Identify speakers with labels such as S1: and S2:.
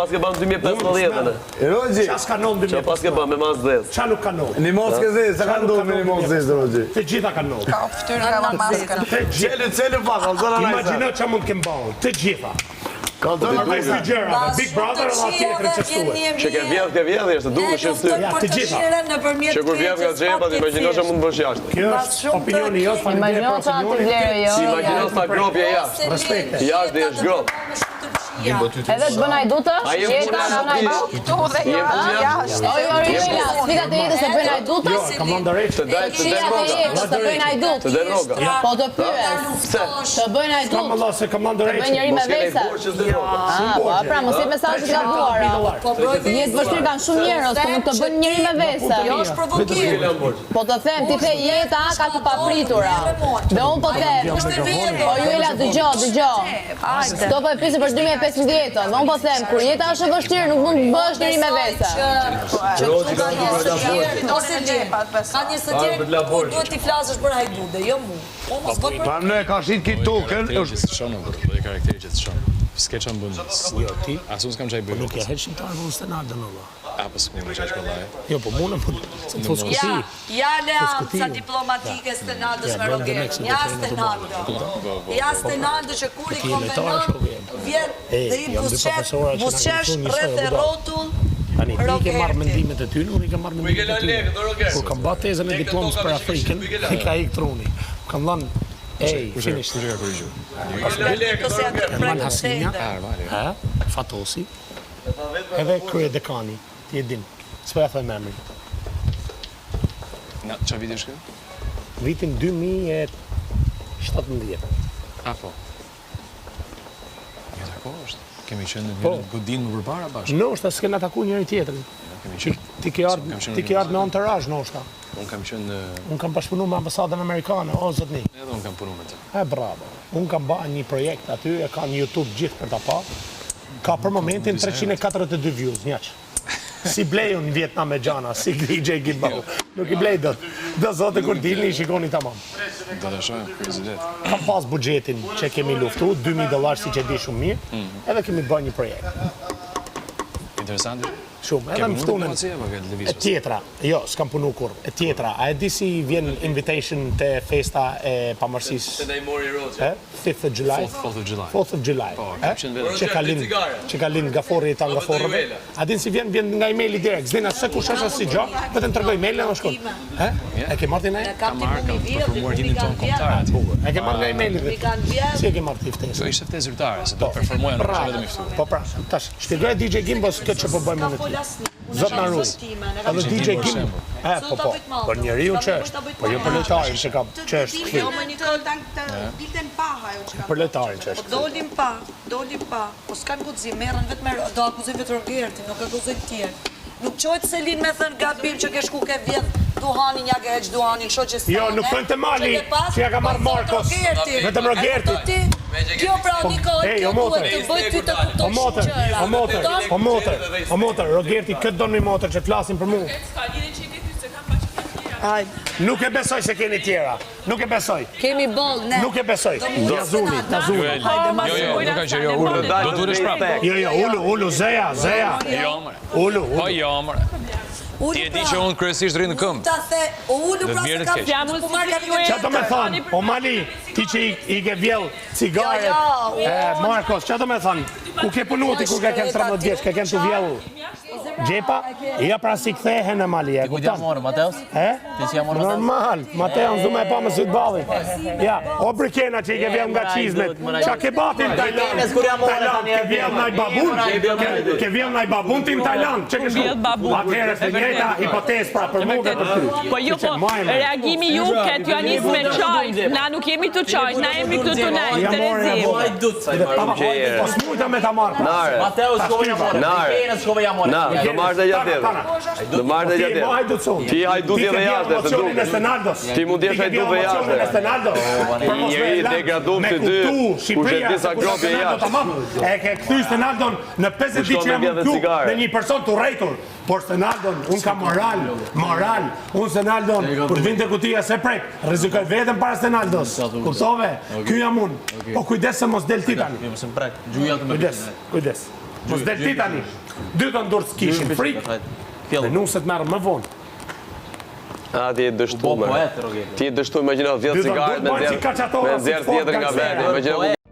S1: pas ke bën 2015.
S2: Roxhi.
S3: Ças ka ndodhur 2015.
S1: Çfarë pas ke bën me Mazdez?
S3: Çfarë nuk ka ndodhur?
S2: Në Moskë zez, sa ka ndodhur me Moskë Roxhi.
S3: Të gjitha kanë ndodhur.
S4: Ka fytyrë nga maskën.
S2: Celu pak, zona na.
S3: Imagjino çfarë mund të kem bën. Të gjitha.
S2: Ka
S3: Dy gjëra, Big Brother edhe tjetër çestuar.
S1: Që ke vjedhje, është duke shëfty.
S3: Ja, të gjitha.
S1: Që kur vjedh nga xhepa, ti imagjino që mund të bësh jashtë.
S3: Kjo është opinioni jot, faleminderit për opinionin.
S1: Si imagjino sa gropje jashtë.
S3: Respekte.
S1: Jashtë dhe është grop.
S5: Edhe të bën ajdutë? Jeta në ajdutë?
S4: Tu dhe jashtë.
S5: Sfidat e jetës e bën ajdutë?
S3: Jo, kam ndarësh.
S1: Të daj
S5: Jetës të bën ajdutë?
S1: Të daj roga.
S5: Po të pyes. Të bën ajdutë?
S3: Kam Allah se kam ndarësh.
S5: Bën njëri me vesa. Po, pra mos i mesazhet nga duara. Jetë vështirë kanë shumë njerëz, po mund të bën njëri me vesa.
S4: Jo është provokim.
S5: Po të them, ti the jeta ka të papritura. Dhe unë po them. Po Juela dëgjoj. Do po e pyesë për 2015-ën. Unë po them, kur jeta është e vështirë, nuk mund të bësh njëri me vesa.
S4: Ose gjepat, ka një së tjerë, duhet t'i flasësh për hajdude, jo mu.
S2: Pa në ka shit ki tokën.
S6: Dhe karakteri që të shonë. S'ke që më bënë.
S3: Jo, ti.
S6: Asu s'kam qaj bëjë.
S3: Nuk e heq shqiptarë për Stenardën, Allah.
S6: A, pas s'ku më qaj shkollaj.
S3: Jo, po mune më se të foskuti.
S4: Ja leanca diplomatike Stenardës me Rogerën. Ja Stenardë që kur i konvenon, vjen dhe i busqesh rreth e rrotull.
S3: Tani, ti ke marrë mendimet e ty, unë i ke marrë mendimet e ty. Kur kam ba tezën e diplomës për Afrikën, i ka ik truni. Kam dhënë, finisht. Erman Hasinja, Fatosi, edhe krye dekani, ti e din. S'po ja thoj me emrin.
S6: Na, qa viti shkë?
S3: Vitin 2017.
S6: A, po. Ja, tako është. Kemi qenë në një godin më përbara bashkë.
S3: No, është s'kena taku njëri tjetrin. Ti ke ardhë me entourage, no, është.
S6: Unë kam qenë në...
S3: Unë kam bashkëpunu me ambasadën amerikane, o zotni.
S6: Edhe unë kam punu me të.
S3: Bravo. Unë kam ba një projekt aty, e ka një YouTube gjithë për ta pa. Ka për momentin 342 views, njaq. Si bleju në Vietnam e gjana, si DJ Gilbao. Nuk i blej dot. Do zote kur dilni i shikoni tamam.
S6: Do të shojmë, kurizitet.
S3: Kam pas buxhetin që kemi luftu, $2.000 si që di shumë mirë, edhe kemi bërë një projekt.
S6: Interesant.
S3: Shumë, edhe më ftunën. E tjetra, jo, s'kam punu kur. E tjetra, a e di si vjen invitation të festa e pamërsisë?
S1: Se da i mori Roxha.
S3: 5th of July. 4th of July. Që ka lind Gafori i ta Gaforëve. A din si vjen nga emaili direkt. Zdena se kush është si gjë, vetëm tregoj emailin dhe shkon. E ke marrë ti ne?
S6: Ka marrë, kam përformuar hinin tonë kombëtar.
S3: E ke marrë nga emaili. Si e ke marrë ti ftesën?
S6: Do ishte ftesë zyrtare, se do performoja nuk është vetëm i ftuar.
S3: Po pra, tash, shpjegoj DJ Gimbos këtë që po bëjmë në ty. Zot na ruaj. Edhe DJ Gimbo. Po. Për njeriu që është. Po jo për lojtarin që kam, që është këtu.
S4: Jo më një kontakt ditën pa ajo që ka.
S3: Për lojtarin që është.
S4: Dolim pa. Po s'kan guxim, merren vetëm do akuzojnë vetë Rogertin, nuk akuzojnë tjerë. Nuk qohet Selin me thënë gabim që ke shku ke vjedh duhanin, ja ke heq duhanin, shoqëstane.
S3: Jo, nuk thënë të mali, që ja ka marrë Markos. Vetëm Rogerti.
S4: Kjo pra Nikoj, kjo duhet të bëj ty të kuptosh gjëra.
S3: O motor, Rogerti këtë donë mi motor që flasin për mu. Nuk e besoj se keni tjera. Nuk e besoj.
S4: Kemi boll, ne.
S3: Nuk e besoj. Tazuni.
S6: Jo, nuk ka që jo, do të ulesh prapë.
S3: Jo, ulu, zeja.
S6: Jo, mëre.
S3: Ulu.
S6: Po jo, mëre. Ti e di që unë kryesisht rrinë në këmbë.
S4: Ta the, ulu pra se ka
S5: Fjamu si ju
S3: Qa do me thonë? O Mali, ti që i ke vjell cigaret, Markos, qa do me thonë? Ku ke punu ti ku ke kënë 13 vjeç, ke kënë të vjell gjepa? Ja pra si kthehen e Mali, e
S7: Ti ku t'ja morë, Mateus? Ti që ja morë, Mateus?
S3: Normal, Mateus, du me pa më sytë balin. Ja, o brikena që i ke vjell nga qizmet, qa ke batin Tajland, ke vjell naj babun, ke vjell naj babun tim Tajland, që ke shumë? Atëherë të njëta hipotez pra për mu dhe për ty.
S5: Po ju po, reagimi ju këtë ju anis me qajt, na nuk jemi të qajt, na jemi këtu të nejt, të rezim.
S3: Po s'mujta me ta marrë.
S7: Mateus, shkove ja morë. Nare. Shkove ja morë.
S1: Do marrë dhe gjatë. Do marrë dhe gjatë. Ti hajdutje dhe jashtë, se du. Ti mund t'jesh hajdut dhe jashtë. I njeri degradum të dy, ku që disa gropje jashtë.
S3: E ke këthy Stenaldon në 50 ditë që jam në klub dhe një person të rejtur. Por Stenaldon, unë ka moral. Unë Stenaldon, kur vinte kutia se prek, rizikoj vetëm para Stenaldos. Kuptove? Ky jam unë. Po kujdes se mos del ti tani.
S7: Kujdes,
S3: kujdes. Mos del ti tani. Dytën dorë s'kishin frikë. Dhe nuset merë më vonë.
S1: A, ti e dështu, me. Ti e dështu, imagjino, 10 cigaret me nxjerë tjetër nga veti.